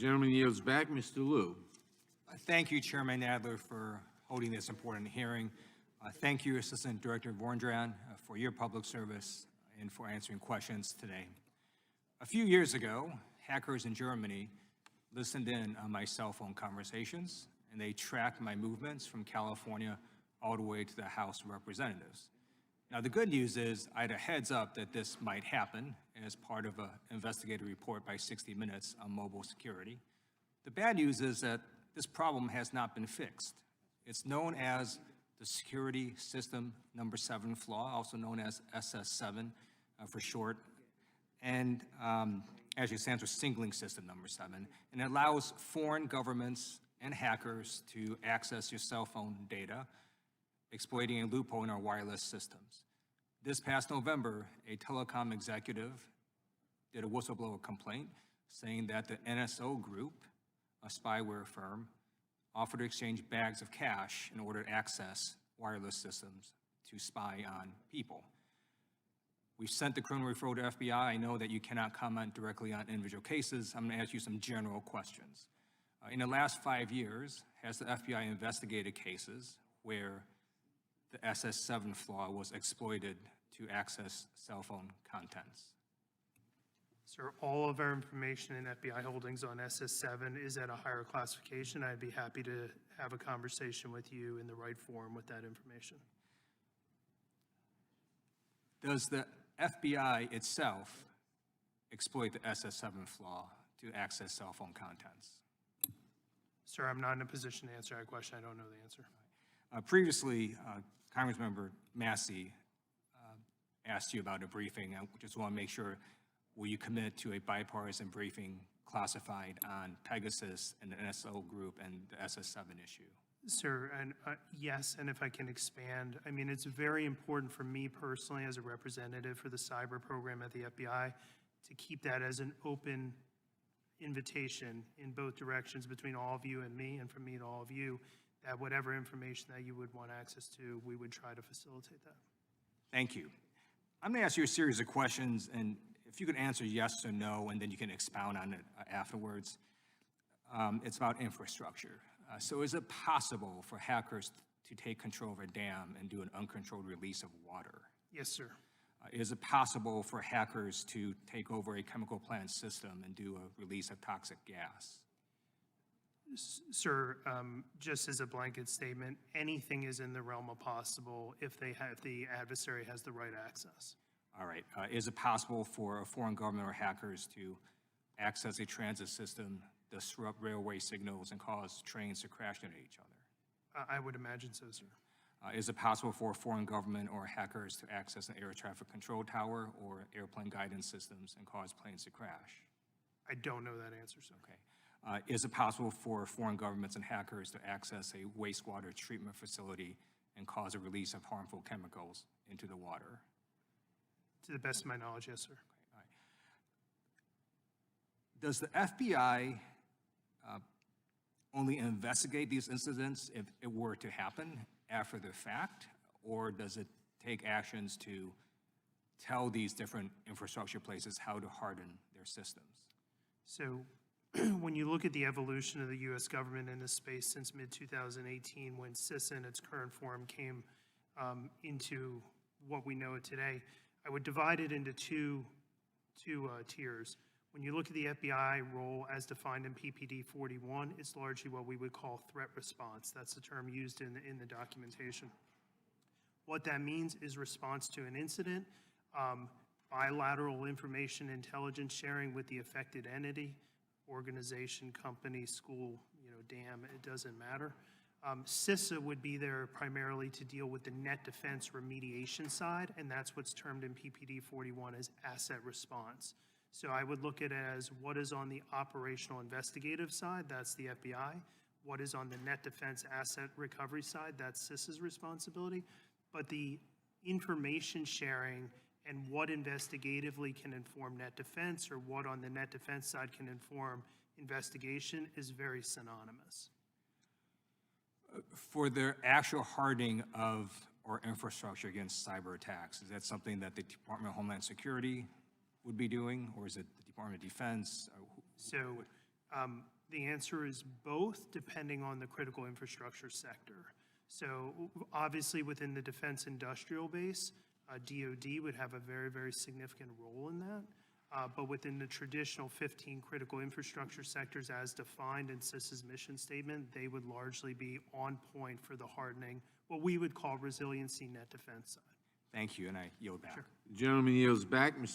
gentleman yields back. Mr. Lieu. Thank you, Chairman Adler, for holding this important hearing. Thank you, Assistant Director Vorndran, for your public service and for answering questions today. A few years ago, hackers in Germany listened in on my cell phone conversations, and they tracked my movements from California all the way to the House of Representatives. Now, the good news is I had a heads up that this might happen as part of an investigative report by 60 Minutes on mobile security. The bad news is that this problem has not been fixed. It's known as the Security System Number 7 flaw, also known as SS7 for short, and actually stands for Signaling System Number 7, and it allows foreign governments and hackers to access your cell phone data, exploiting a loophole in our wireless systems. This past November, a telecom executive did a whistleblower complaint saying that the NSO Group, a spyware firm, offered to exchange bags of cash in order to access wireless systems to spy on people. We've sent the criminal referral to FBI. I know that you cannot comment directly on individual cases. I'm going to ask you some general questions. In the last 5 years, has the FBI investigated cases where the SS7 flaw was exploited to access cell phone contents? Sir, all of our information in FBI holdings on SS7 is at a higher classification. I'd be happy to have a conversation with you in the right forum with that information. Does the FBI itself exploit the SS7 flaw to access cell phone contents? Sir, I'm not in a position to answer that question. I don't know the answer. Previously, Congressmember Massey asked you about a briefing. I just want to make sure, will you commit to a bipartisan briefing classified on Pegasus and the NSO Group and the SS7 issue? Sir, and yes, and if I can expand, I mean, it's very important for me personally as a representative for the cyber program at the FBI to keep that as an open invitation in both directions between all of you and me, and from me to all of you, that whatever information that you would want access to, we would try to facilitate that. Thank you. I'm going to ask you a series of questions, and if you could answer yes or no, and then you can expound on it afterwards. It's about infrastructure. So is it possible for hackers to take control of a dam and do an uncontrolled release of water? Yes, sir. Is it possible for hackers to take over a chemical plant system and do a release of toxic gas? Sir, just as a blanket statement, anything is in the realm of possible if the adversary has the right access. All right. Is it possible for a foreign government or hackers to access a transit system, disrupt railway signals, and cause trains to crash into each other? I would imagine so, sir. Is it possible for a foreign government or hackers to access an air traffic control tower or airplane guidance systems and cause planes to crash? I don't know that answer, sir. Okay. Is it possible for foreign governments and hackers to access a wastewater treatment facility and cause a release of harmful chemicals into the water? To the best of my knowledge, yes, sir. Okay. All right. Does the FBI only investigate these incidents if it were to happen after the fact, or does it take actions to tell these different infrastructure places how to harden their systems? So when you look at the evolution of the U.S. government in this space since mid-2018, when CISA in its current form came into what we know today, I would divide it into two tiers. When you look at the FBI role as defined in PPD 41, it's largely what we would call threat response. That's the term used in the documentation. What that means is response to an incident, bilateral information intelligence sharing with the affected entity, organization, company, school, dam, it doesn't matter. CISA would be there primarily to deal with the net defense remediation side, and that's what's termed in PPD 41 as asset response. So I would look at it as what is on the operational investigative side, that's the FBI. What is on the net defense asset recovery side, that's CISA's responsibility. But the information sharing and what investigatively can inform net defense or what on the net defense side can inform investigation is very synonymous. For the actual hardening of our infrastructure against cyber attacks, is that something that the Department of Homeland Security would be doing, or is it the Department of Defense? So The answer is both, depending on the critical infrastructure sector. So obviously, within the defense industrial base, DoD would have a very, very significant role in that. But within the traditional 15 critical infrastructure sectors as defined in CIS's mission statement, they would largely be on point for the hardening, what we would call resiliency net defense side. Thank you, and I yield back. The gentleman yields back. Mr.